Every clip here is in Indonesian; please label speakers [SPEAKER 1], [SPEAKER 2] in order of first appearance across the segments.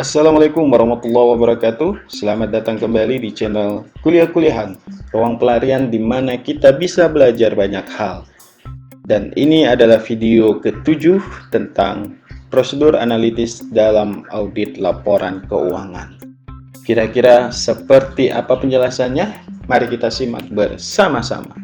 [SPEAKER 1] Assalamualaikum warahmatullahi wabarakatuh. Selamat datang kembali di channel Kuliah-Kuliahan, ruang pelarian di mana kita bisa belajar banyak hal. Dan ini adalah video ke-7 tentang prosedur analitis dalam audit laporan keuangan. Kira-kira seperti apa penjelasannya? Mari kita simak bersama-sama.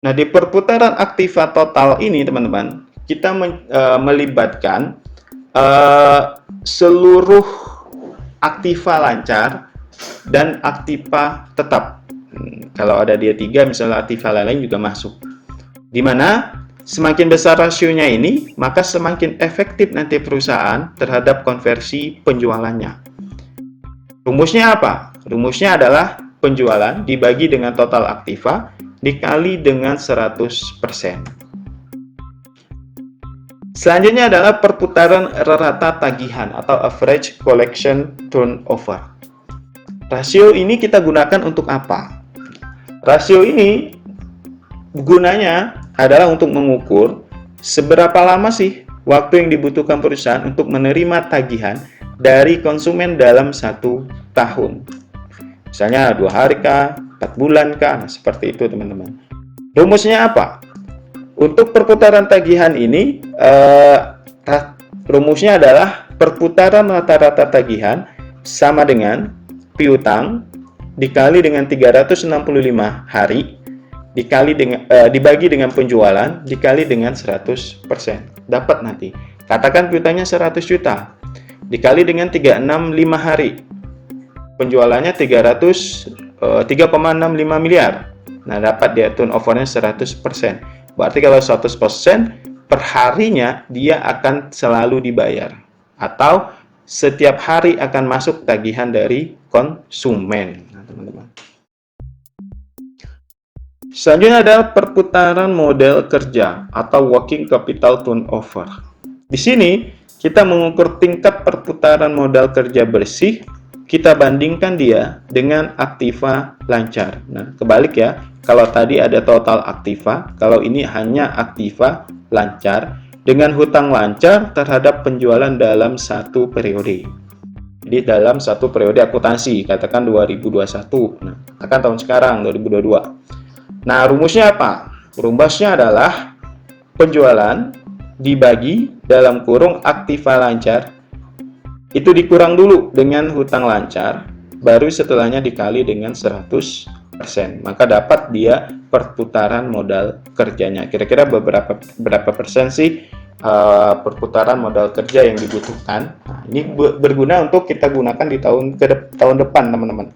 [SPEAKER 1] Nah, di perputaran aktiva total ini, teman-teman, kita melibatkan seluruh aktiva lancar dan aktiva tetap. Kalau ada dia 3, misalnya aktiva lain juga masuk. Dimana semakin besar rasionya ini, maka semakin efektif nanti perusahaan terhadap konversi penjualannya. Rumusnya apa? Rumusnya adalah penjualan dibagi dengan total aktiva dikali dengan 100%. Selanjutnya adalah perputaran rata tagihan atau average collection turnover. Rasio ini kita gunakan untuk apa? Rasio ini gunanya adalah untuk mengukur seberapa lama sih waktu yang dibutuhkan perusahaan untuk menerima tagihan dari konsumen dalam 1 tahun. Misalnya 2 hari kah, 4 bulan kah, nah, seperti itu teman-teman. Rumusnya apa? Untuk perputaran tagihan ini, rumusnya adalah perputaran rata-rata tagihan sama dengan piutang dikali dengan 365 hari dibagi dengan penjualan dikali dengan 100%. Dapat nanti. Katakan piutangnya 100 juta dikali dengan 365 hari. Penjualannya 3,65 miliar. Nah, dapat dia turnovernya 100%. Berarti kalau 100% per harinya dia akan selalu dibayar. Atau setiap hari akan masuk tagihan dari konsumen. Nah, teman-teman. Selanjutnya adalah perputaran modal kerja atau working capital turnover. Di sini kita mengukur tingkat perputaran modal kerja bersih, kita bandingkan dia dengan aktiva lancar. Nah, kebalik ya. Kalau tadi ada total aktiva, kalau ini hanya aktiva lancar dengan hutang lancar terhadap penjualan dalam 1 periode. Jadi dalam 1 periode akuntansi, katakan 2021. Nah, katakan tahun sekarang 2022. Nah, rumusnya apa? Rumusnya adalah penjualan dibagi dalam kurung aktiva lancar itu dikurang dulu dengan hutang lancar, baru setelahnya dikali dengan 100%. Maka dapat dia perputaran modal kerjanya. Kira-kira berapa persen sih perputaran modal kerja yang dibutuhkan? Nah, ini berguna untuk kita gunakan di tahun depan, teman-teman.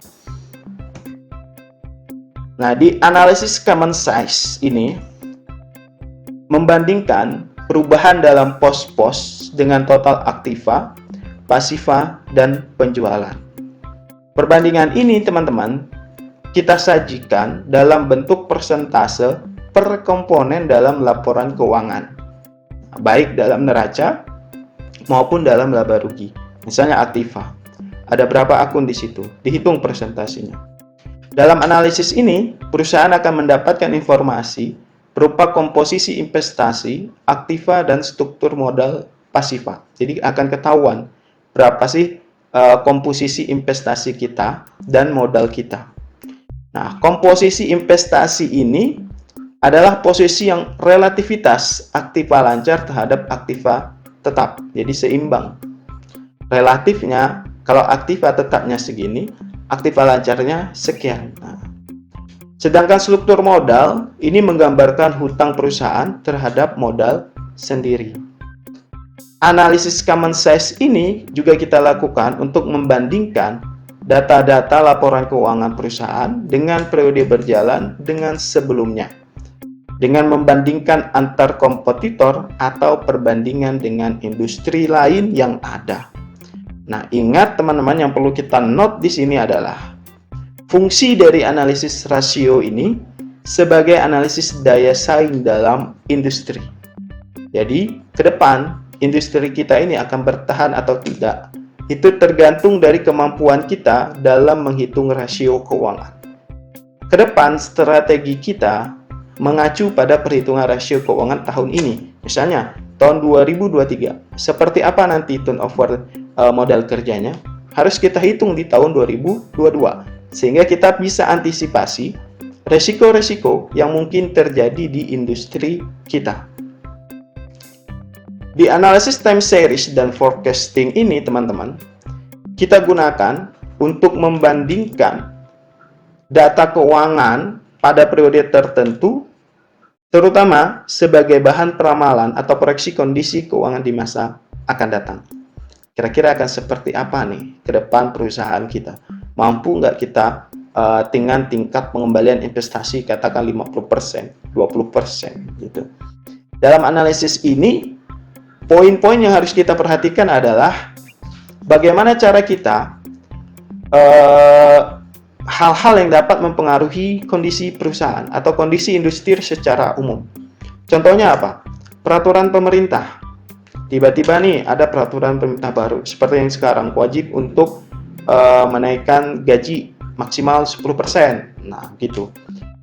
[SPEAKER 1] Nah, di analisis common size ini membandingkan perubahan dalam pos-pos dengan total aktiva, pasiva, dan penjualan. Perbandingan ini, teman-teman, kita sajikan dalam bentuk persentase per komponen dalam laporan keuangan, baik dalam neraca maupun dalam laba rugi. Misalnya aktiva, ada berapa akun di situ, dihitung persentasenya. Dalam analisis ini, perusahaan akan mendapatkan informasi berupa komposisi investasi, aktiva, dan struktur modal pasiva. Jadi akan ketahuan berapa sih komposisi investasi kita dan modal kita. Nah, komposisi investasi ini adalah posisi yang relativitas aktiva lancar terhadap aktiva tetap. Jadi seimbang. Relatifnya, kalau aktiva tetapnya segini, aktiva lancarnya sekian. Nah, sedangkan struktur modal ini menggambarkan hutang perusahaan terhadap modal sendiri. Analisis common size ini juga kita lakukan untuk membandingkan data-data laporan keuangan perusahaan dengan periode berjalan dengan sebelumnya, dengan membandingkan antar kompetitor atau perbandingan dengan industri lain yang ada. Nah, ingat teman-teman, yang perlu kita note di sini adalah fungsi dari analisis rasio ini sebagai analisis daya saing dalam industri. Jadi, ke depan industri kita ini akan bertahan atau tidak, itu tergantung dari kemampuan kita dalam menghitung rasio keuangan. ke depan strategi kita mengacu pada perhitungan rasio keuangan tahun ini. Misalnya, tahun 2023, seperti apa nanti turnover modal kerjanya, harus kita hitung di tahun 2022, sehingga kita bisa antisipasi resiko-resiko yang mungkin terjadi di industri kita. Di analisis time series dan forecasting ini, teman-teman, kita gunakan untuk membandingkan data keuangan pada periode tertentu, terutama sebagai bahan peramalan atau proyeksi kondisi keuangan di masa akan datang. Kira-kira akan seperti apa nih ke depan perusahaan kita? Mampu nggak kita dengan tingkat pengembalian investasi katakan 50%, 20% gitu. Dalam analisis ini, poin-poin yang harus kita perhatikan adalah bagaimana cara kita hal-hal yang dapat mempengaruhi kondisi perusahaan atau kondisi industri secara umum. Contohnya apa? Peraturan pemerintah. Tiba-tiba nih ada peraturan pemerintah baru, seperti yang sekarang, wajib untuk menaikkan gaji maksimal 10%. Nah, gitu.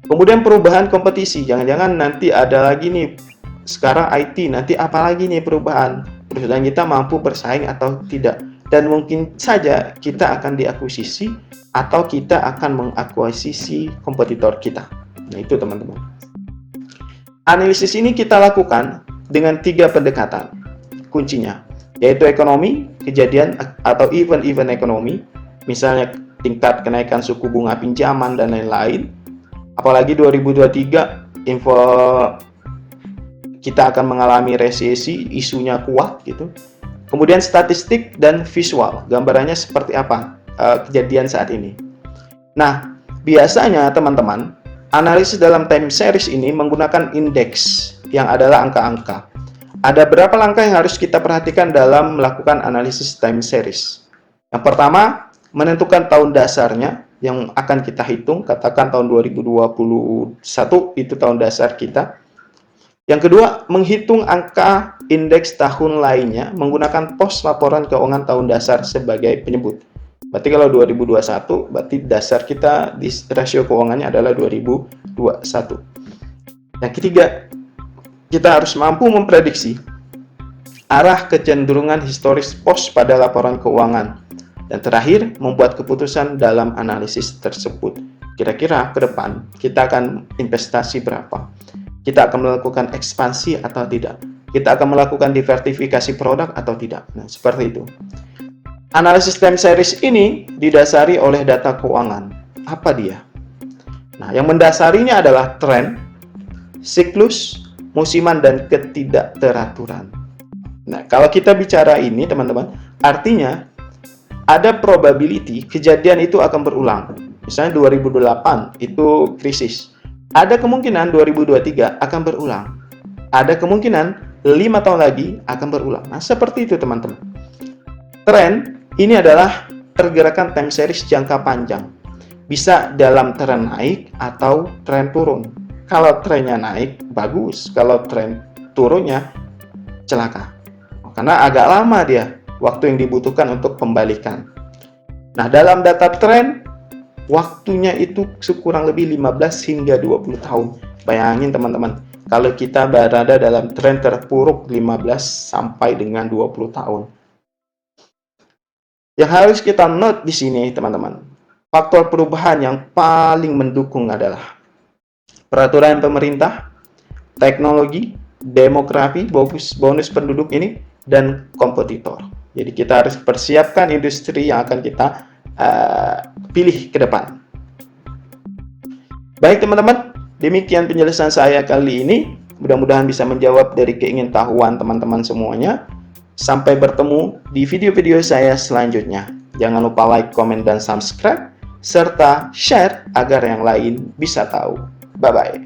[SPEAKER 1] Kemudian perubahan kompetisi. Jangan-jangan nanti ada lagi nih, sekarang IT, nanti apa lagi nih perubahan? Perusahaan kita mampu bersaing atau tidak? Dan mungkin saja kita akan diakuisisi atau kita akan mengakuisisi kompetitor kita. Nah, itu teman-teman. Analisis ini kita lakukan dengan 3 pendekatan kuncinya, yaitu ekonomi, kejadian atau event-event ekonomi, misalnya tingkat kenaikan suku bunga pinjaman dan lain-lain. Apalagi 2023 info kita akan mengalami resesi, isunya kuat gitu. Kemudian statistik dan visual, gambarannya seperti apa kejadian saat ini. Nah, biasanya teman-teman, analisis dalam time series ini menggunakan indeks yang adalah angka-angka. Ada berapa langkah yang harus kita perhatikan dalam melakukan analisis time series. Yang pertama, menentukan tahun dasarnya yang akan kita hitung, katakan tahun 2021 itu tahun dasar kita. Yang kedua, menghitung angka indeks tahun lainnya menggunakan pos laporan keuangan tahun dasar sebagai penyebut. Berarti kalau 2021, berarti dasar kita di rasio keuangannya adalah 2021. Yang ketiga, kita harus mampu memprediksi arah kecenderungan historis pos pada laporan keuangan. Dan terakhir, membuat keputusan dalam analisis tersebut. Kira-kira ke depan kita akan investasi berapa? Kita akan melakukan ekspansi atau tidak? Kita akan melakukan diversifikasi produk atau tidak? Nah, seperti itu. Analisis time series ini didasari oleh data keuangan. Apa dia? Nah, yang mendasarinya adalah tren, siklus, musiman, dan ketidakteraturan. Nah, kalau kita bicara ini, teman-teman, artinya ada probability kejadian itu akan berulang. Misalnya 2008 itu krisis. Ada kemungkinan 2023 akan berulang. Ada kemungkinan 5 tahun lagi akan berulang. Nah, seperti itu teman-teman. Tren ini adalah pergerakan time series jangka panjang. Bisa dalam tren naik atau tren turun. Kalau trennya naik, bagus. Kalau tren turunnya, celaka. Karena agak lama dia waktu yang dibutuhkan untuk pembalikan. Nah, dalam data tren, waktunya itu kurang lebih 15 hingga 20 tahun. Bayangin teman-teman, kalau kita berada dalam tren terpuruk 15 sampai dengan 20 tahun. Yang harus kita note di sini, teman-teman, faktor perubahan yang paling mendukung adalah peraturan pemerintah, teknologi, demografi, bonus penduduk ini, dan kompetitor. Jadi kita harus persiapkan industri yang akan kita pilih ke depan. Baik teman-teman, demikian penjelasan saya kali ini. Mudah-mudahan bisa menjawab dari keingintahuan teman-teman semuanya. Sampai bertemu di video-video saya selanjutnya. Jangan lupa like, komen, dan subscribe, serta share agar yang lain bisa tahu. Bye-bye.